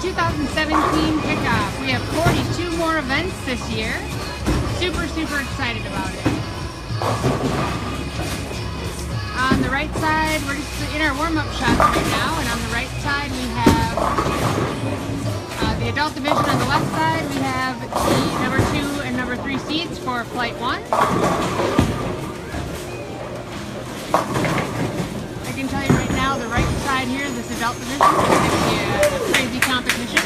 2017 kickoff. We have 42 more events this year. Super excited about it. On the right side, we're just in our warm-up shots right now, and on the right side we have the adult division. On the left side we have the number 2 and number 3 seeds for Flight 1. I can tell you right now, the right side here, this adult division, is going to be a crazy competition.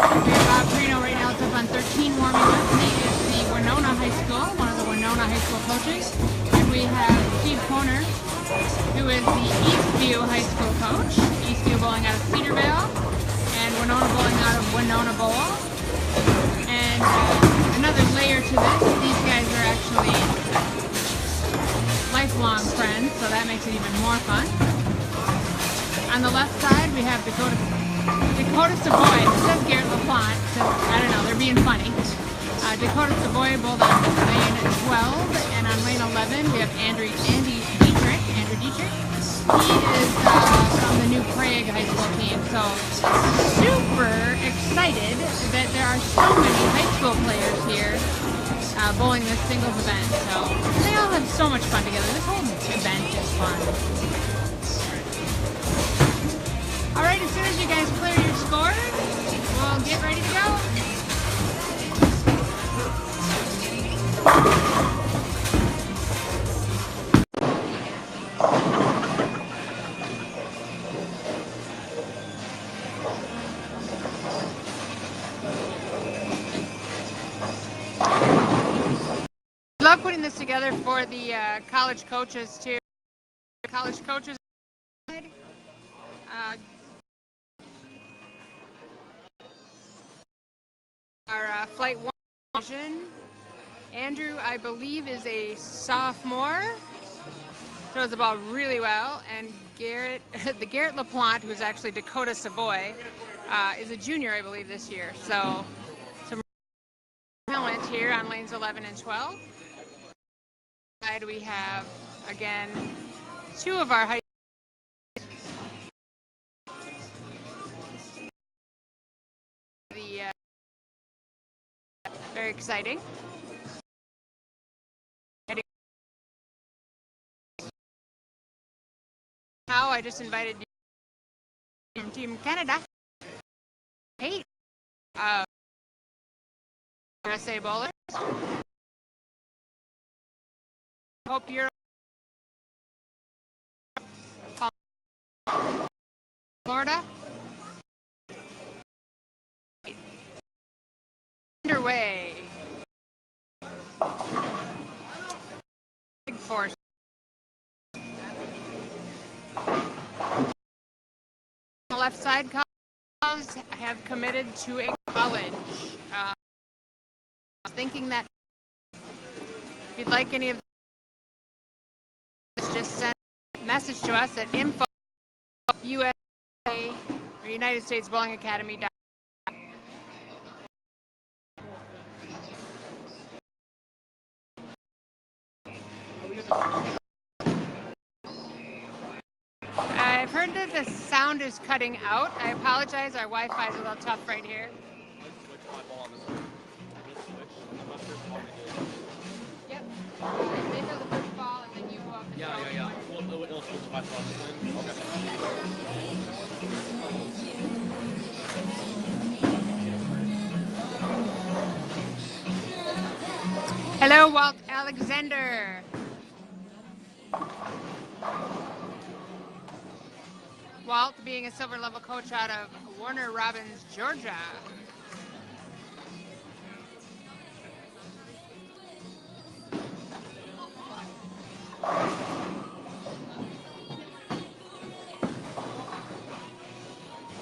We have Bob Trino right now, it's up on 13 warming up. He is the Winona High School, one of the Winona High School coaches. And we have Steve Koner, who is the Eastview High School coach. Eastview bowling out of Cedarvale, and Winona bowling out of Winona Bowl. And another layer to this, these guys are actually lifelong friends, so that makes it even more fun. On the left side, we have Dakota Savoy. It says Garrett LaPlante, so I don't know, they're being funny. Dakota Savoy bowled on lane 12, and on lane 11, we have Andrew Dietrich. He is from the new Prague High School team, so super excited that there are so many high school players here bowling this singles event. So they all have so much fun together. This whole event is fun. Alright, as soon as you guys clear your scores, we'll get ready to go. I love putting this together for the college coaches too. College coaches. Our Flight 1 division. Andrew, I believe, is a sophomore. Throws the ball really well. And Garrett LaPlante, who's actually Dakota Savoy, is a junior, I believe, this year. So some talent here on lanes 11 and 12. Side we have, again, 2 of our high very exciting. Now I just invited you from Team Canada. Hey, USA bowlers. Hope you're Florida. Underway. Big force. On the left side, colleges have committed to a college. I was thinking that if you'd like any of this, just send a message to us at info@USBA or United States Bowling Academy. I've heard that the sound is cutting out. I apologize, our Wi-Fi is a little tough right here. Yep. They throw the first ball and then you go up and Yeah. We'll switch my ball. Hello, Walt Alexander. Walt being a silver level coach out of Warner Robins, Georgia.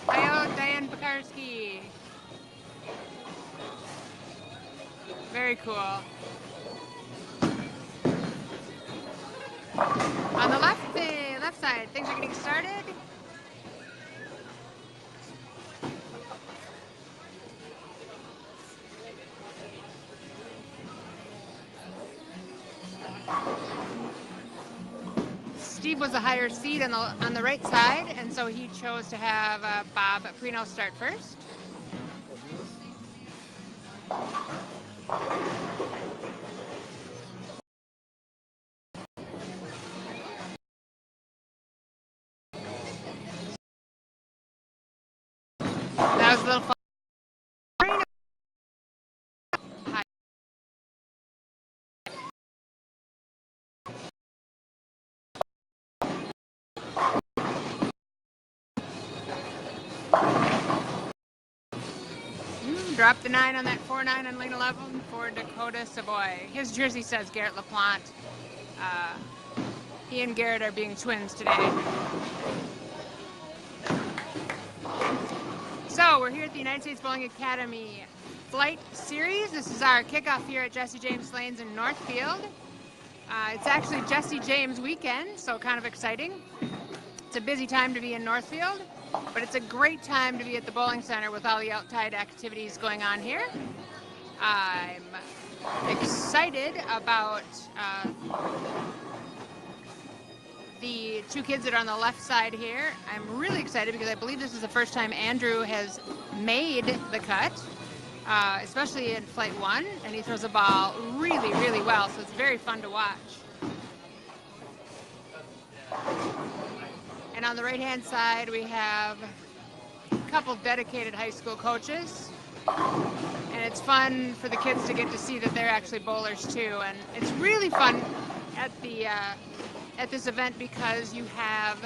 Hi, Diane Pekarsky. Very cool. On the left side, things are getting started. believe was a higher seed on the right side, and so he chose to have Bob Prino start first. That was a little fun. Dropped the 9 on that 4-9 on lane 11 for Dakota Savoy. His jersey says Garrett LaPlante. He and Garrett are being twins today. So we're here at the United States Bowling Academy Flight Series. This is our kickoff here at Jesse James Lanes in Northfield. It's actually Jesse James weekend, so kind of exciting. It's a busy time to be in Northfield, but it's a great time to be at the bowling center with all the outside activities going on here. I'm excited about the two kids that are on the left side here. I'm really excited because I believe this is the first time Andrew has made the cut, especially in Flight 1, and he throws the ball really, really well, so it's very fun to watch. And on the right-hand side, we have a couple dedicated high school coaches, and it's fun for the kids to get to see that they're actually bowlers too, and it's really fun at this event because you have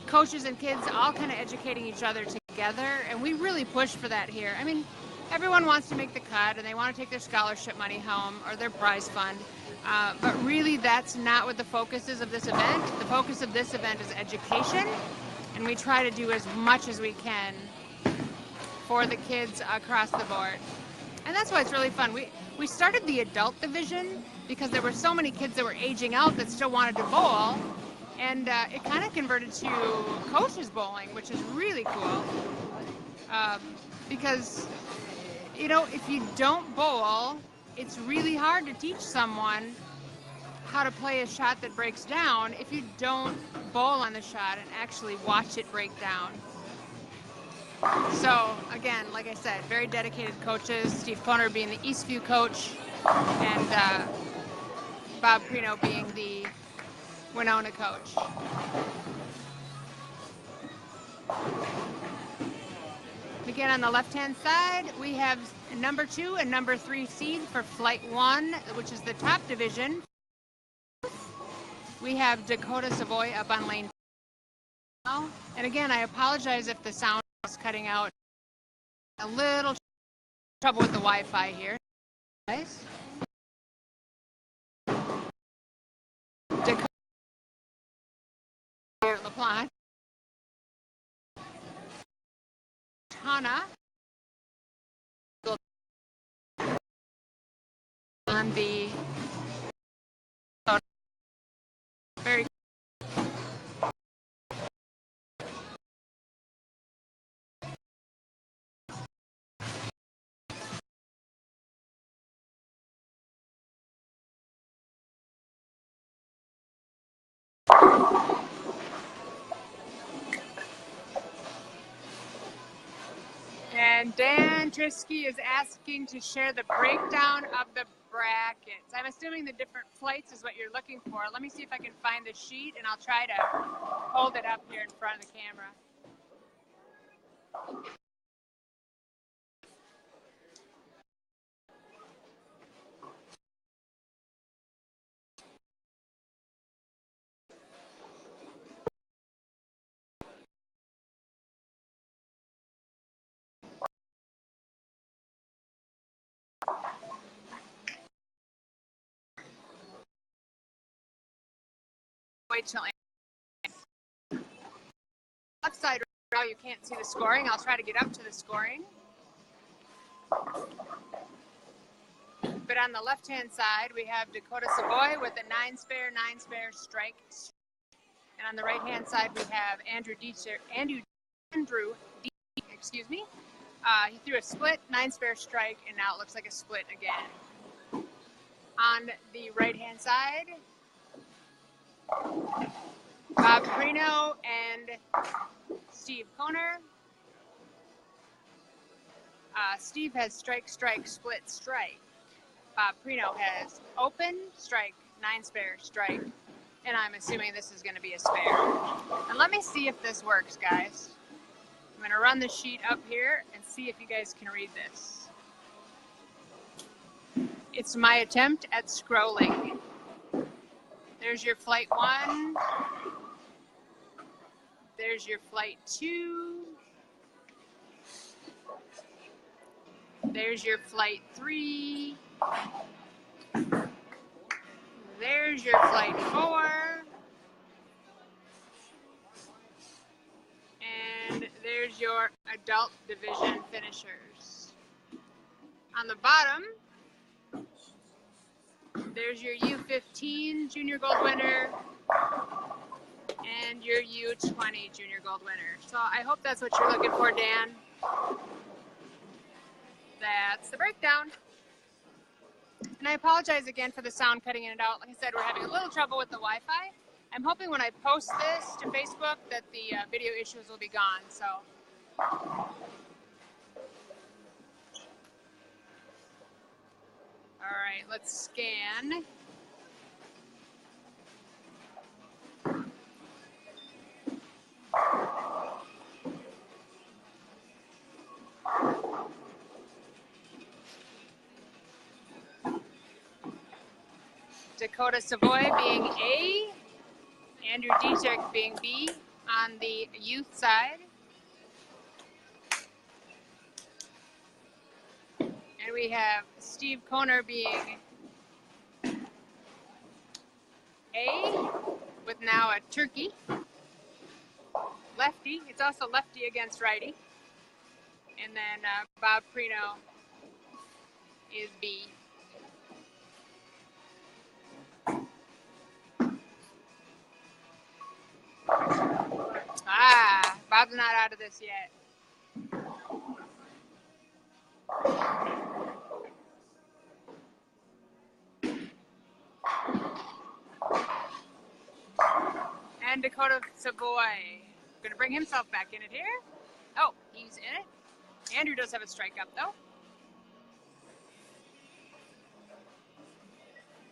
coaches and kids all kind of educating each other together, and we really push for that here. I mean, everyone wants to make the cut and they want to take their scholarship money home or their prize fund, but really that's not what the focus is of this event. The focus of this event is education, and we try to do as much as we can for the kids across the board. And that's why it's really fun. We started the adult division because there were so many kids that were aging out that still wanted to bowl, and it kind of converted to coaches bowling, which is really cool. Because, you know, if you don't bowl, it's really hard to teach someone how to play a shot that breaks down if you don't bowl on the shot and actually watch it break down. So, again, like I said, very dedicated coaches, Steve Poner being the Eastview coach, and Bob Prino being the Winona coach. Again, on the left-hand side, we have number 2 and number 3 seed for Flight 1, which is the top division. We have Dakota Savoy up on lane 2. And again, I apologize if the sound is cutting out. A little trouble with the Wi-Fi here. Nice. Dakota LaPlante. Hannah on the very And Dan Trisky is asking to share the breakdown of the brackets. I'm assuming the different flights is what you're looking for. Let me see if I can find the sheet, and I'll try to hold it up here in front of the camera. Wait till left side row, you can't see the scoring. I'll try to get up to the scoring. But on the left-hand side, we have Dakota Savoy with a 9-spare strike. And on the right-hand side, we have Andrew D. Excuse me. He threw a split 9-spare strike, and now it looks like a split again. On the right-hand side, Bob Prino and Steve Koner. Steve has strike, strike, split, strike. Bob Prino has open, strike, 9 spare, strike. And I'm assuming this is going to be a spare. And let me see if this works, guys. I'm going to run the sheet up here and see if you guys can read this. It's my attempt at scrolling. There's your flight 1. There's your flight 2. There's your flight 3. There's your flight 4. And there's your adult division finishers. On the bottom, there's your U15 junior gold winner and your U20 junior gold winner. So I hope that's what you're looking for, Dan. That's the breakdown. And I apologize again for the sound cutting in and out. Like I said, we're having a little trouble with the Wi-Fi. I'm hoping when I post this to Facebook that the video issues will be gone. So. All right, let's scan. Dakota Savoy being A, Andrew Dietrich being B on the youth side. And we have Steve Koner being A with now a turkey. Lefty, it's also lefty against righty. And then Bob Prino is B. Bob's not out of this yet. And Dakota Savoy. Gonna bring himself back in it here. Oh, he's in it. Andrew does have a strike up though.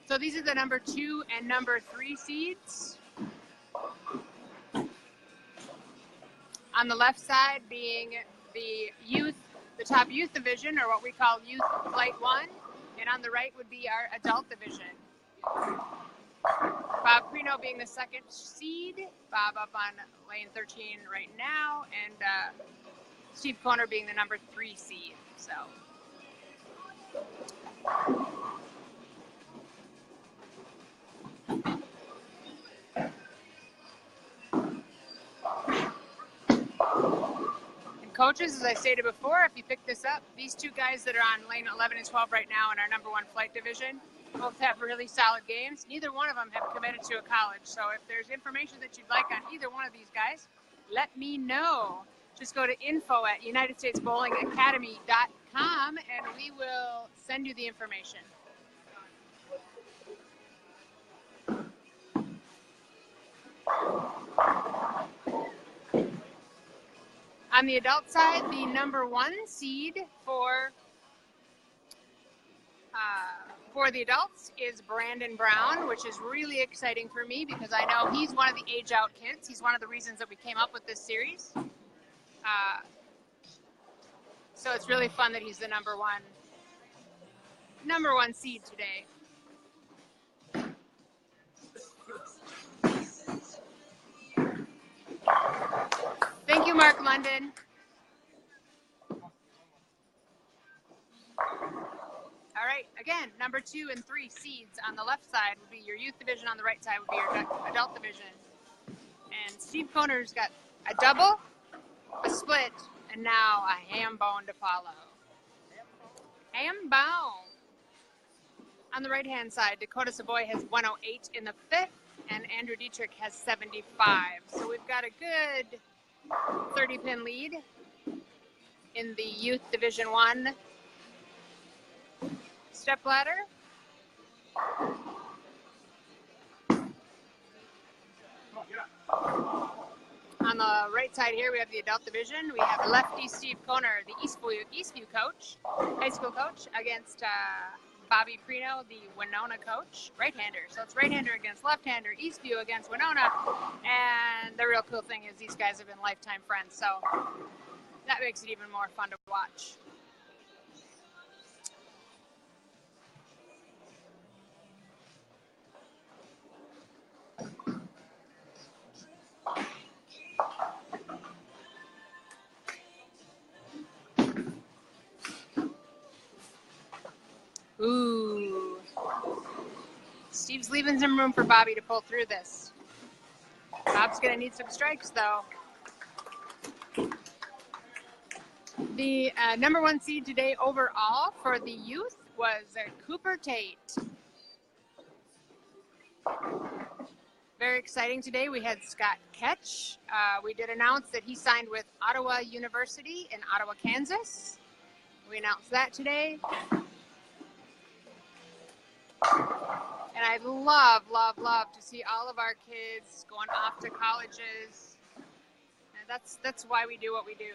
So these are the number 2 and number 3 seeds. On the left side being the youth, the top youth division, or what we call youth flight 1. And on the right would be our adult division. Bob Prino being the 2nd seed. Bob up on lane 13 right now. And Steve Koner being the number 3 seed. So. Coaches, as I stated before, if you pick this up, these 2 guys that are on lane 11 and 12 right now in our number 1 flight division both have really solid games. Neither one of them have committed to a college. So if there's information that you'd like on either one of these guys, let me know. Just go to info@UnitedStatesBowlingAcademy.com and we will send you the information. On the adult side, the number 1 seed for the adults is Brandon Brown, which is really exciting for me because I know he's one of the age-out kids. He's one of the reasons that we came up with this series. So it's really fun that he's the number one seed today. Thank you, Mark London. All right, again, number 2 and 3 seeds on the left side would be your youth division. On the right side would be your adult division. And Steve Koner's got a double, a split, and now a ham bone to follow. Ham bone. On the right-hand side, Dakota Savoy has 108 in the 5th, and Andrew Dietrich has 75. So we've got a good 30-pin lead in the Youth Division 1 stepladder. On the right side here, we have the adult division. We have lefty Steve Koner, the Eastview coach, high school coach, against Bobby Prino, the Winona coach, right-hander. So it's right-hander against left-hander, Eastview against Winona. And the real cool thing is these guys have been lifetime friends, so that makes it even more fun to watch. Ooh. Steve's leaving some room for Bobby to pull through this. Bob's going to need some strikes, though. The number one seed today overall for the youth was Cooper Tate. Very exciting today. We had Scott Ketch. We did announce that he signed with Ottawa University in Ottawa, Kansas. We announced that today. And I'd love, love, love to see all of our kids going off to colleges. And that's why we do what we do.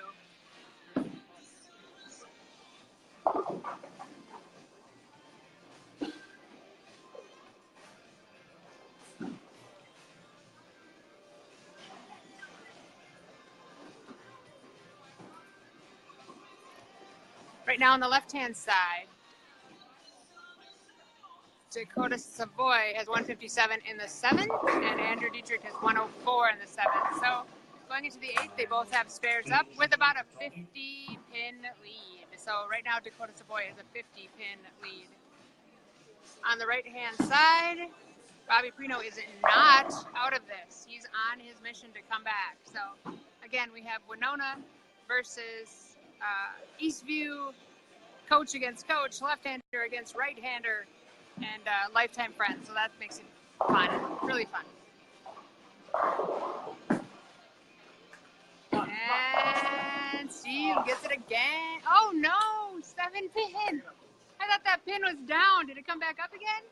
Right now on the left-hand side, Dakota Savoy has 157 in the 7th, and Andrew Dietrich has 104 in the 7th. So going into the 8th, they both have spares up with about a 50-pin lead. So right now, Dakota Savoy has a 50-pin lead. On the right-hand side, Bobby Prino is not out of this. He's on his mission to come back. So again, we have Winona versus Eastview, coach against coach, left-hander against right-hander, and lifetime friends. So that makes it fun, really fun. And Steve gets it again. Oh no, 7 pin. I thought that pin was down. Did it come back up again?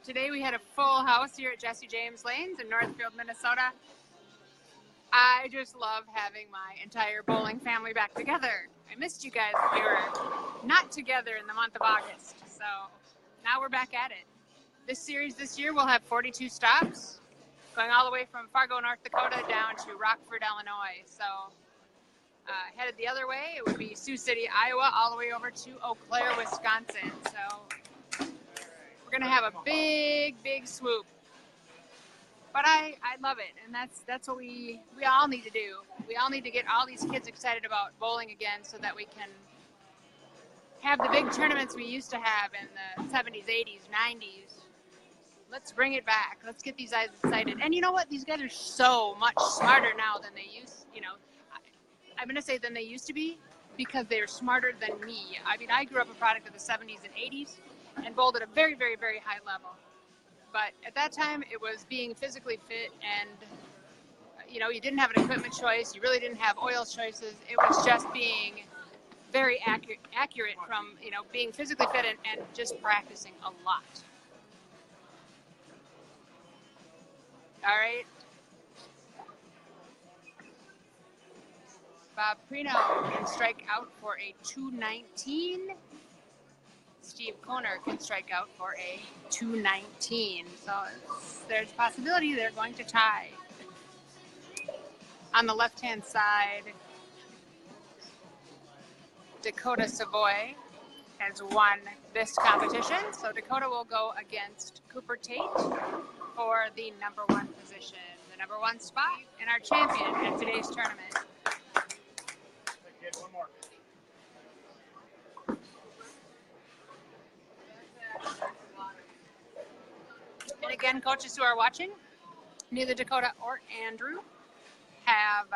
Today we had a full house here at Jesse James Lanes in Northfield, Minnesota. I just love having my entire bowling family back together. I missed you guys when we were not together in the month of August. So now we're back at it. This series this year will have 42 stops, going all the way from Fargo, North Dakota down to Rockford, Illinois. So headed the other way, it would be Sioux City, Iowa, all the way over to Eau Claire, Wisconsin. So we're going to have a big, big swoop. But I love it, and that's what we all need to do. We all need to get all these kids excited about bowling again so that we can have the big tournaments we used to have in the 70s, 80s, 90s. Let's bring it back. Let's get these guys excited. And you know what? These guys are so much smarter now than they used, I'm going to say than they used to be, because they're smarter than me. I mean, I grew up a product of the 70s and 80s and bowled at a very, very, very high level. But at that time, it was being physically fit, and you didn't have an equipment choice. You really didn't have oil choices. It was just being very accurate from being physically fit and just practicing a lot. All right. Bob Prino can strike out for a 219. Steve Koner can strike out for a 219. So there's a possibility they're going to tie. On the left-hand side, Dakota Savoy has won this competition. So Dakota will go against Cooper Tate for the number 1 position, the number 1 spot, and our champion at today's tournament. One more. And again, coaches who are watching, neither Dakota or Andrew have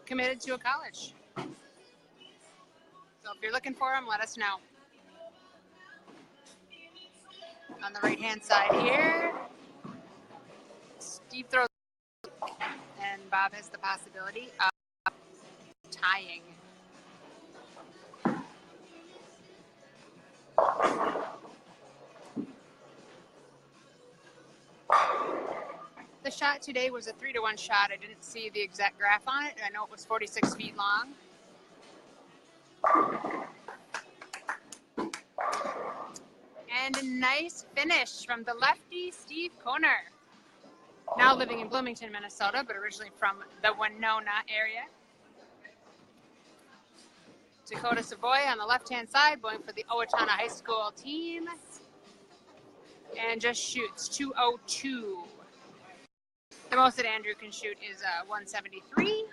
committed to a college. So if you're looking for them, let us know. On the right-hand side here, Steve throws, and Bob has the possibility of tying. the shot today was a 3-to-1 shot. I didn't see the exact graph on it. I know it was 46 feet long. And a nice finish from the lefty, Steve Koner. Now living in Bloomington, Minnesota, but originally from the Winona area. Dakota Savoy on the left-hand side, going for the Owatonna High School team. And just shoots 202. The most that Andrew can shoot is 173.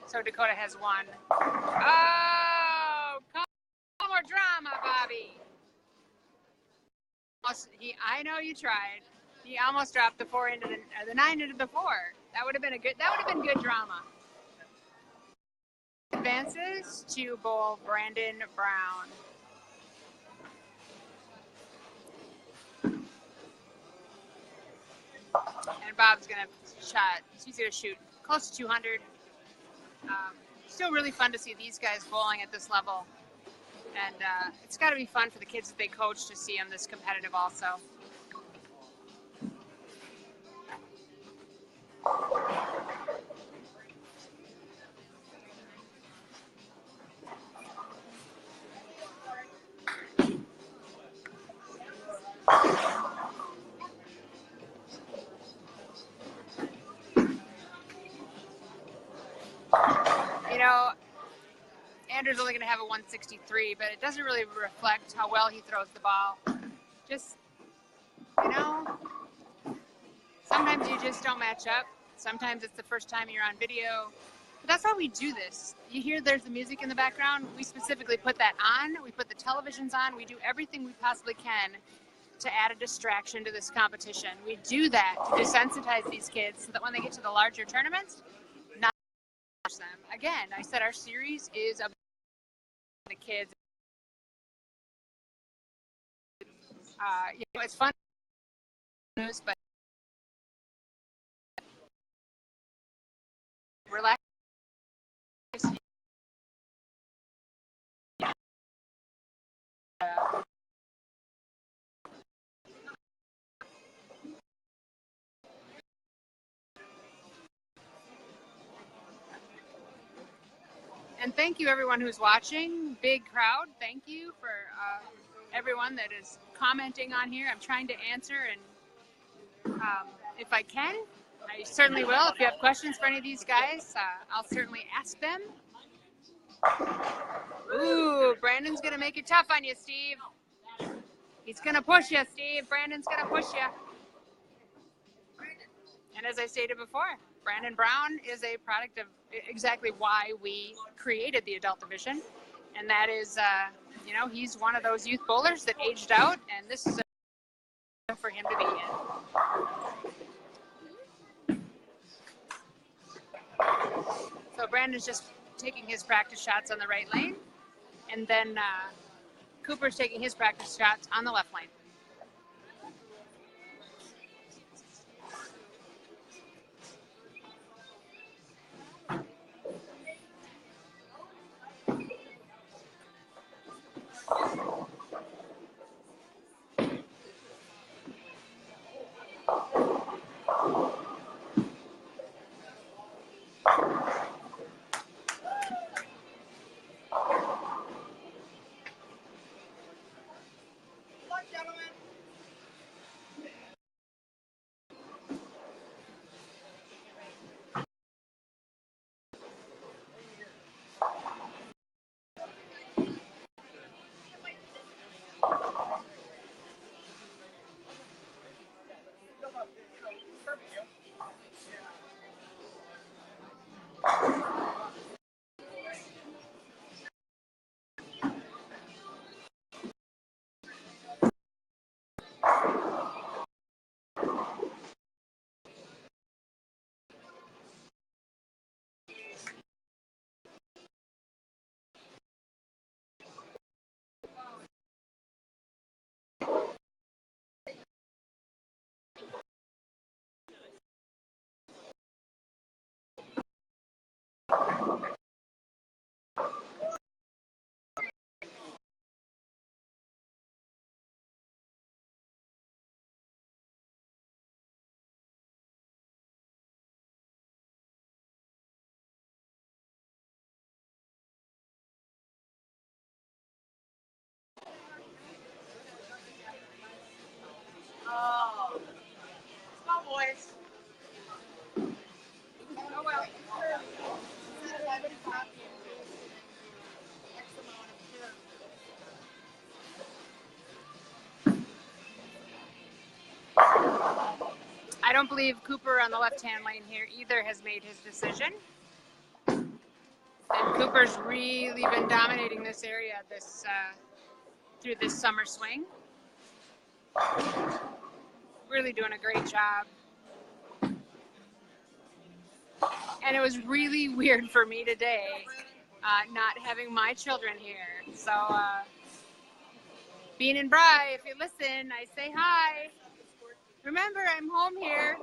So Dakota has one. Oh, come more drama, Bobby. I know you tried. He almost dropped the 4 into the 9 into the 4. That would have been good drama. Advances to bowl Brandon Brown. And Bob's she's gonna shoot close to 200. Still really fun to see these guys bowling at this level. And it's got to be fun for the kids that they coach to see them this competitive also. You know, Andrew's only going to have a 163, but it doesn't really reflect how well he throws the ball. Just, you know, sometimes you just don't match up. Sometimes it's the first time you're on video. But that's why we do this. You hear there's the music in the background. We specifically put that on. We put the televisions on. We do everything we possibly can to add a distraction to this competition. We do that to desensitize these kids so that when they get to the larger tournaments, not watch them. Again, I said our series is about the kids. It's fun news, but relax. And thank you everyone who's watching. Big crowd. Thank you for everyone that is commenting on here. I'm trying to answer, and if I can, I certainly will. If you have questions for any of these guys, I'll certainly ask them. Ooh, Brandon's going to make it tough on you, Steve. He's going to push you, Steve. Brandon's going to push you. And as I stated before, Brandon Brown is a product of exactly why we created the adult division. And that is, he's one of those youth bowlers that aged out, and this is a for him to be in. So Brandon's just taking his practice shots on the right lane, and then Cooper's taking his practice shots on the left lane. don't believe Cooper on the left-hand lane here either has made his decision. And Cooper's really been dominating this area through this summer swing. Really doing a great job. And it was really weird for me today not having my children here. So Bean and Bri, if you listen, I say hi. Remember, I'm home here.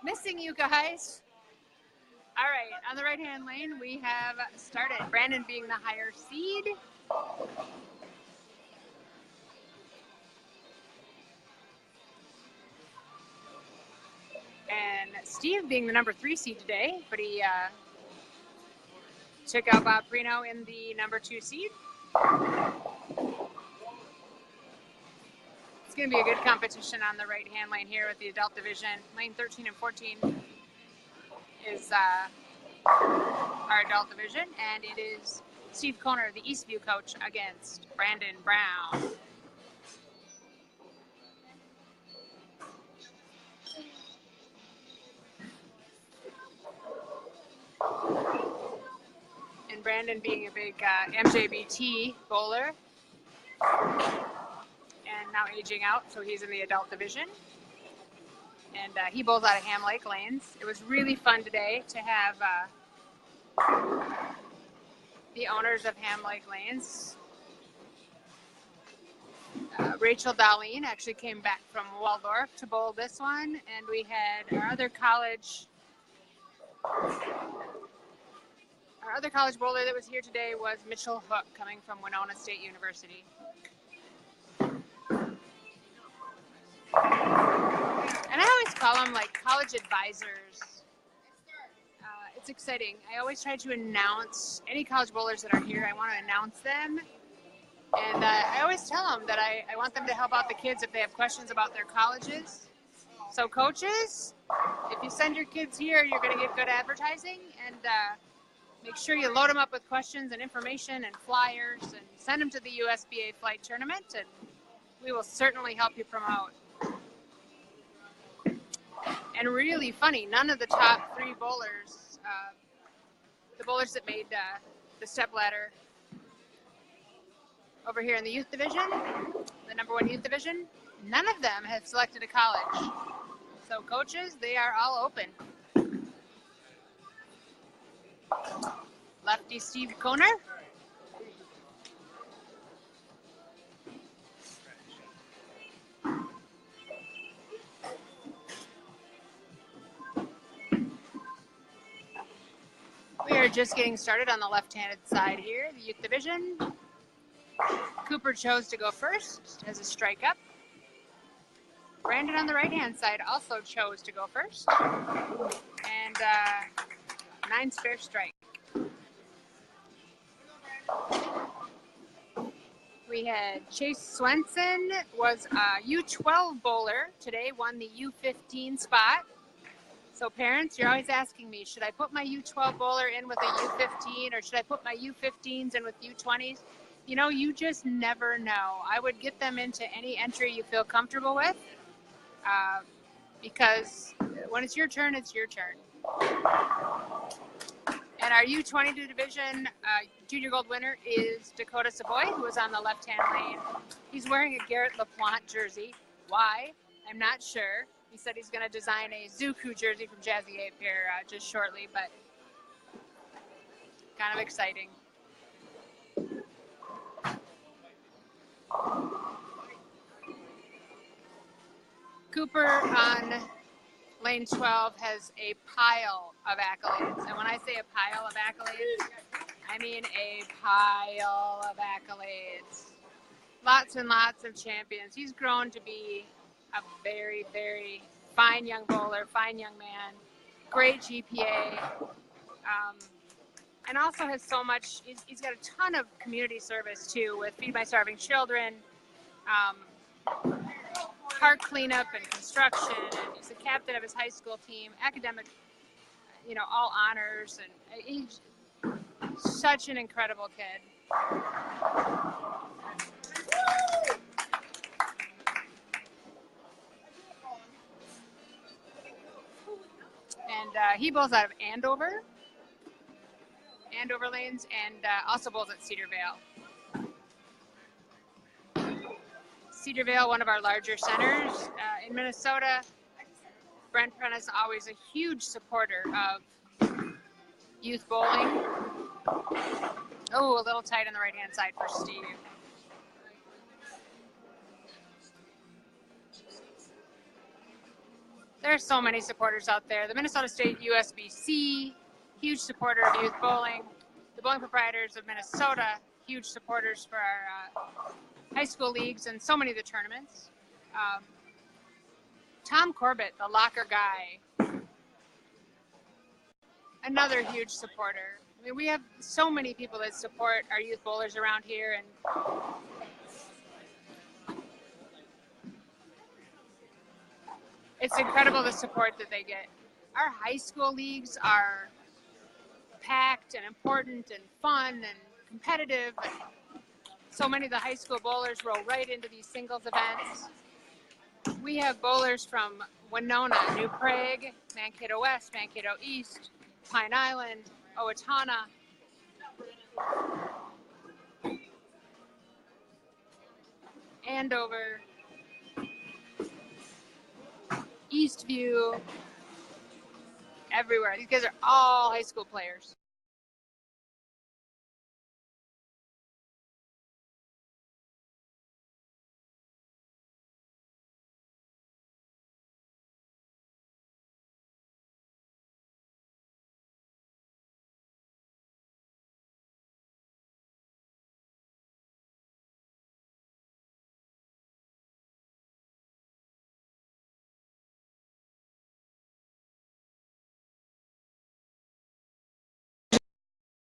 Missing you guys. All right, on the right-hand lane, we have started. Brandon being the higher seed. And Steve being the number 3 seed today, but he took out Bob Prino in the number 2 seed. It's going to be a good competition on the right-hand lane here with the adult division. Lane 13 and 14 is our adult division, and it is Steve Koner, the Eastview coach, against Brandon Brown. And Brandon being a big MJBT bowler, and now aging out, so he's in the adult division. And he bowls out of Ham Lake lanes. It was really fun today to have the owners of Ham Lake lanes. Rachel Darlene actually came back from Waldorf to bowl this one, and we had our other college bowler that was here today was Mitchell Hook, coming from Winona State University. And I always call them like college advisors. It's exciting. I always try to announce any college bowlers that are here. I want to announce them. And I always tell them that I want them to help out the kids if they have questions about their colleges. So coaches, if you send your kids here, you're going to get good advertising. And make sure you load them up with questions and information and flyers and send them to the USBA Flight Tournament, and we will certainly help you promote. And really funny, none of the top 3 bowlers, the bowlers that made the step ladder over here in the youth division, the number 1 youth division, none of them have selected a college. So coaches, they are all open. Lefty Steve Koner. We are just getting started on the left-handed side here, the youth division. Cooper chose to go first as a strike up. Brandon on the right-hand side also chose to go first. And 9 spare strike. We had Chase Swenson, was a U12 bowler today, won the U15 spot. So parents, you're always asking me, should I put my U12 bowler in with a U15, or should I put my U15s in with U20s? You know, you just never know. I would get them into any entry you feel comfortable with, because when it's your turn, it's your turn. And our U22 division junior gold winner is Dakota Savoy, who is on the left-hand lane. He's wearing a Garrett LaPlante jersey. Why? I'm not sure. He said he's going to design a Zoo Crew jersey from Jazzy Ape here just shortly, but kind of exciting. Cooper on lane 12 has a pile of accolades. And when I say a pile of accolades, I mean a pile of accolades. Lots and lots of champions. He's grown to be a very, very fine young bowler, fine young man, great GPA, and also has so much, he's got a ton of community service too, with Feed My Starving Children, park cleanup and construction, and he's the captain of his high school team, academic, you know, all honors, and he's such an incredible kid. he bowls out of Andover lanes, and also bowls at Cedar Vale. Cedar Vale, one of our larger centers in Minnesota. Brent Prentice, always a huge supporter of youth bowling. Oh, a little tight on the right-hand side for Steve. There's so many supporters out there. The Minnesota State USBC, huge supporter of youth bowling. The Bowling Proprietors of Minnesota, huge supporters for our high school leagues and so many of the tournaments. Tom Corbett, the locker guy, another huge supporter. I mean, we have so many people that support our youth bowlers around here, and it's incredible the support that they get. Our high school leagues are packed and important and fun and competitive. And so many of the high school bowlers roll right into these singles events. We have bowlers from Winona, New Prague, Mankato West, Mankato East, Pine Island, Owatonna. Andover, Eastview, everywhere. These guys are all high school players.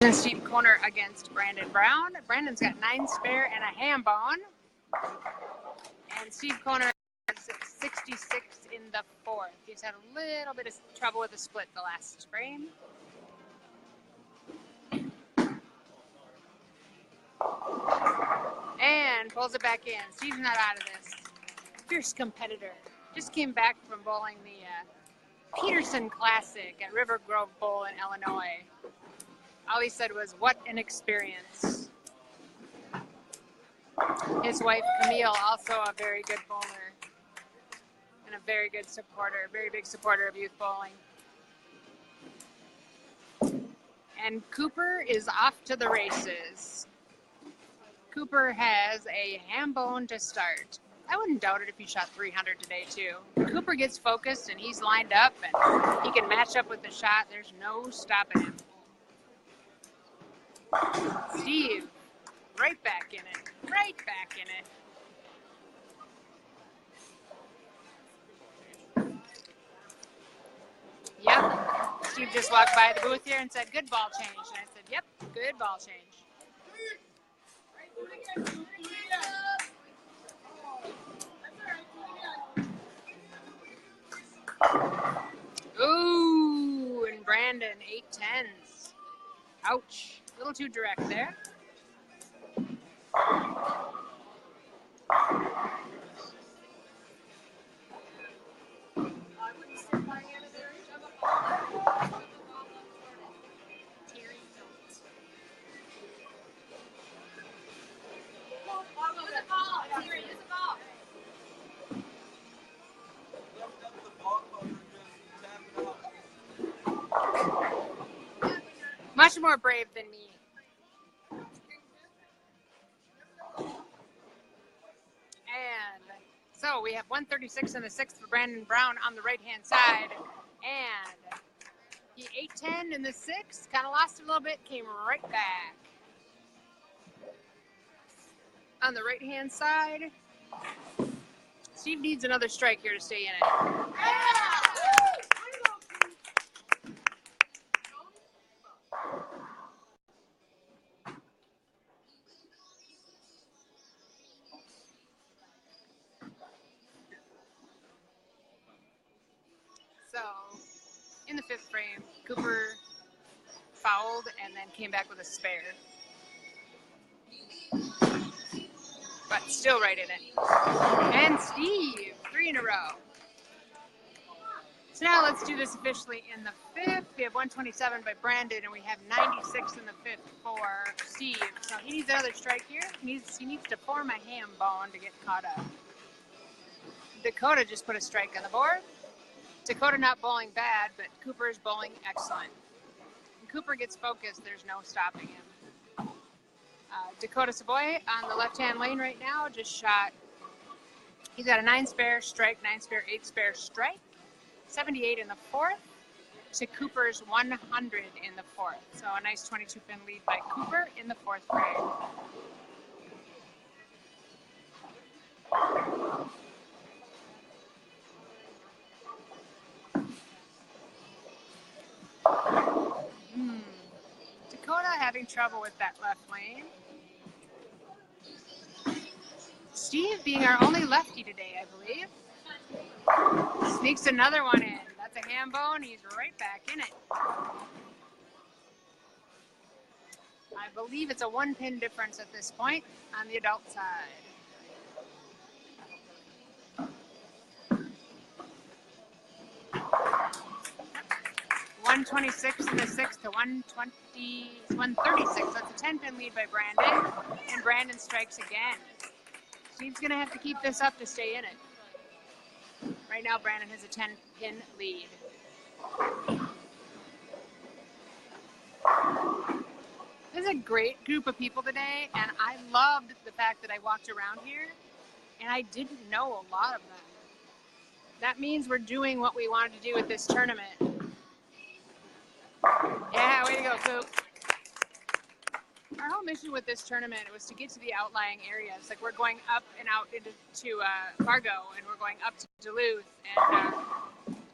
And Steve Koner against Brandon Brown. Brandon's got 9 spare and a ham bone. And Steve Koner is 66 in the 4th. He's had a little bit of trouble with the split the last frame. And pulls it back in. Steve's not out of this. Fierce competitor. Just came back from bowling the Peterson Classic at River Grove Bowl in Illinois. All he said was, "What an experience." His wife, Camille, also a very good bowler and a very good supporter, very big supporter of youth bowling. And Cooper is off to the races. Cooper has a ham bone to start. I wouldn't doubt it if he shot 300 today, too. Cooper gets focused and he's lined up and he can match up with the shot. There's no stopping him. Steve, right back in it. Right back in it. Yep. Steve just walked by the booth here and said, "Good ball change." And I said, "Yep, good ball change." Ooh, and Brandon, 8-10s. Ouch. A little too direct there. Much more brave than me. And so we have 136 in the 6th for Brandon Brown on the right-hand side. And he 8-10 in the 6th, kind of lost it a little bit, came right back. On the right-hand side, Steve needs another strike here to stay in it. So, in the 5th frame, Cooper fouled and then came back with a spare. But still right in it. And Steve, 3 in a row. So now let's do this officially in the fifth. We have 127 by Brandon, and we have 96 in the fifth for Steve. So he needs another strike here. He needs to form a ham bone to get caught up. Dakota just put a strike on the board. Dakota not bowling bad, but Cooper is bowling excellent. When Cooper gets focused, there's no stopping him. Dakota Savoy on the left-hand lane right now just shot. He's got a 9 spare strike, 9 spare, 8 spare strike, 78 in the fourth to Cooper's 100 in the fourth. So a nice 22-pin lead by Cooper in the fourth grade. Dakota having trouble with that left lane. Steve being our only lefty today, I believe. Sneaks another one in. That's a ham bone. He's right back in it. I believe it's a 1-pin difference at this point on the adult side. $126 in the sixth to 136. That's a 10-pin lead by Brandon, and Brandon strikes again. Steve's gonna have to keep this up to stay in it. Right now, Brandon has a 10-pin lead. This is a great group of people today, and I loved the fact that I walked around here, and I didn't know a lot of them. That means we're doing what we wanted to do with this tournament. Yeah, way to go, Coop. Our whole mission with this tournament was to get to the outlying areas. Like, we're going up and out into Fargo, and we're going up to Duluth, and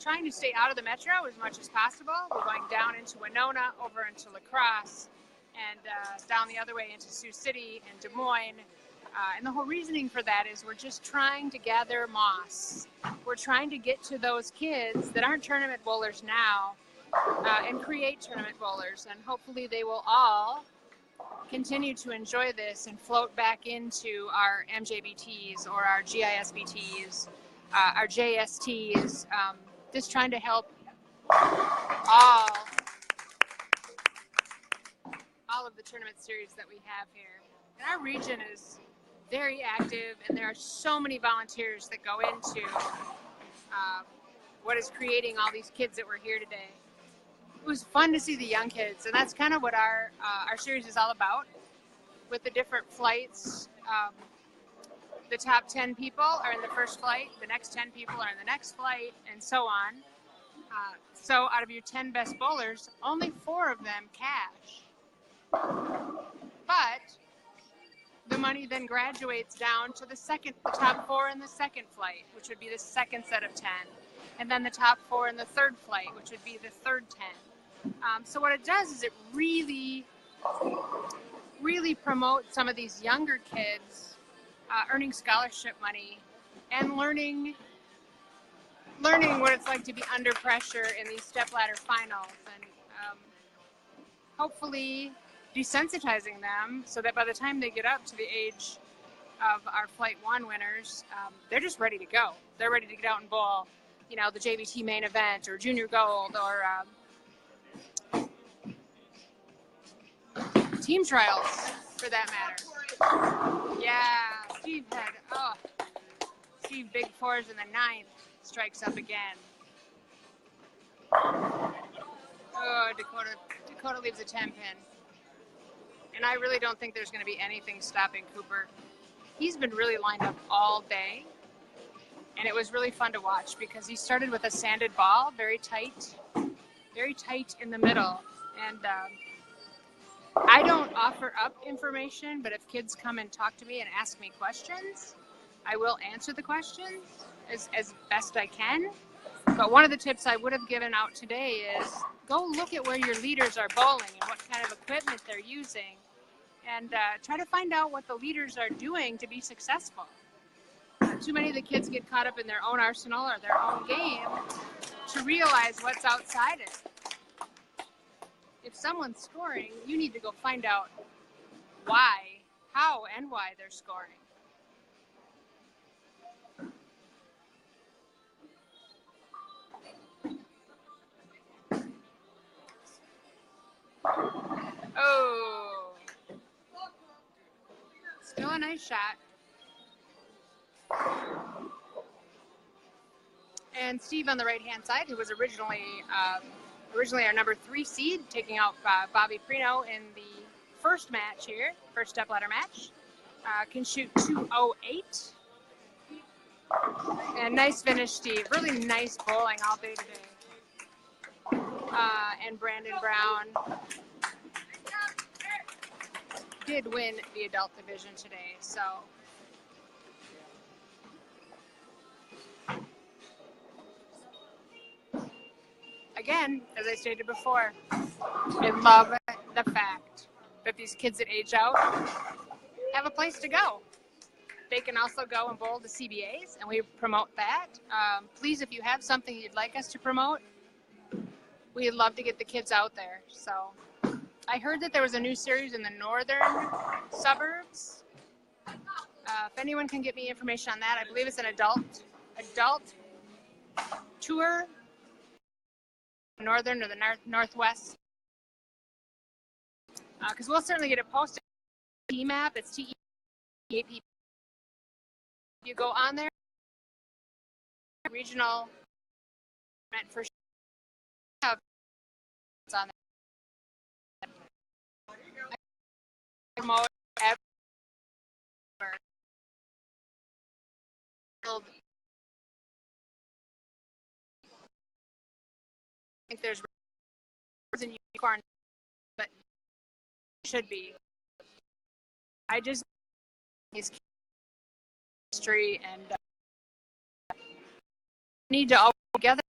trying to stay out of the metro as much as possible. We're going down into Winona, over into La Crosse, and down the other way into Sioux City and Des Moines. And the whole reasoning for that is we're just trying to gather moss. We're trying to get to those kids that aren't tournament bowlers now and create tournament bowlers. And hopefully they will all continue to enjoy this and float back into our MJBTs or our GISBTs, our JSTs, just trying to help all of the tournament series that we have here. And our region is very active, and there are so many volunteers that go into what is creating all these kids that were here today. It was fun to see the young kids, and that's kind of what our series is all about. With the different flights, the top 10 people are in the first flight, the next 10 people are in the next flight, and so on. So out of your 10 best bowlers, only 4 of them cash. But the money then graduates down to the top 4 in the second flight, which would be the second set of 10, and then the top 4 in the third flight, which would be the third 10. So what it does is it really promotes some of these younger kids earning scholarship money and learning what it's like to be under pressure in these stepladder finals, and hopefully desensitizing them so that by the time they get up to the age of our Flight 1 winners, they're just ready to go. They're ready to get out and bowl, you know, the JBT main event or Junior Gold or team trials for that matter. Yeah, Steve big 4s in the 9th, strikes up again. Oh, Dakota leaves a 10-pin. And I really don't think there's going to be anything stopping Cooper. He's been really lined up all day, and it was really fun to watch because he started with a sanded ball, very tight in the middle. And I don't offer up information, but if kids come and talk to me and ask me questions, I will answer the questions as best I can. But one of the tips I would have given out today is go look at where your leaders are bowling and what kind of equipment they're using, and try to find out what the leaders are doing to be successful. Too many of the kids get caught up in their own arsenal or their own game to realize what's outside it. If someone's scoring, you need to go find out why, how, and why they're scoring. nice shot. And Steve on the right-hand side, who was originally our number 3 seed, taking out Bobby Prino in the first match here, first step-ladder match, can shoot 208. And nice finish, Steve. Really nice bowling all day today. And Brandon Brown did win the adult division today, so. Again, as I stated before, I love the fact that these kids that age out have a place to go. They can also go and bowl the CBAs, and we promote that. Please, if you have something you'd like us to promote, we'd love to get the kids out there. So I heard that there was a new series in the northern suburbs. If anyone can get me information on that, I believe it's an adult tour, northern or the northwest. Because we'll certainly get it posted. TMAP, it's TEAP. You go on there, regional meant for it's on there. I promote ever. I think there's in unicorn, but should be. I just these history and need to all together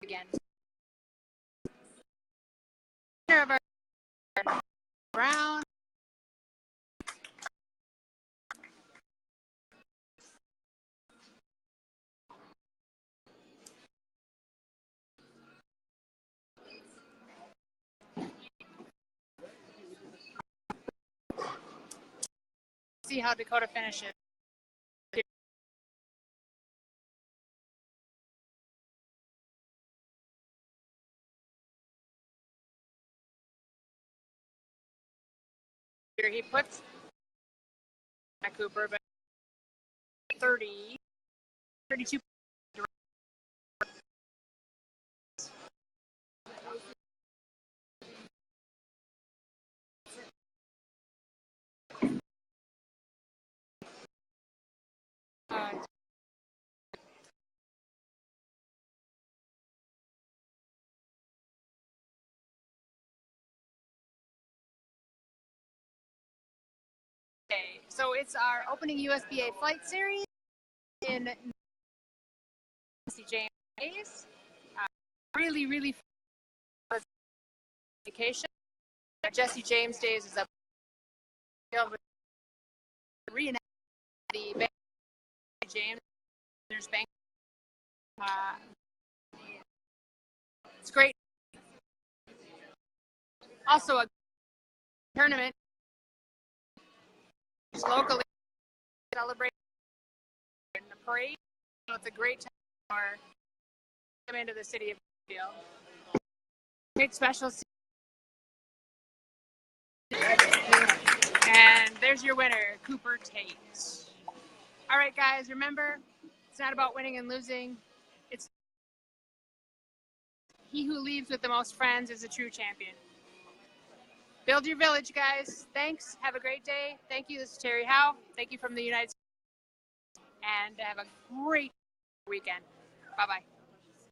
again. Brown. See how Dakota finishes. Here he puts Cooper, but 32. Okay, so it's our opening USBA flight series in Jesse James days. Really fun vacation. Jesse James days is a reenact the Bank James. There's Bank. It's great. Also a tournament locally celebrate in the parade. So it's a great time for come into the city of Northfield. Great special. And there's your winner, Cooper Tate. All right, guys, remember, it's not about winning and losing. It's he who leaves with the most friends is a true champion. Build your village, guys. Thanks. Have a great day. Thank you. This is Terry Howe. Thank you from the United States. And have a great weekend. Bye-bye.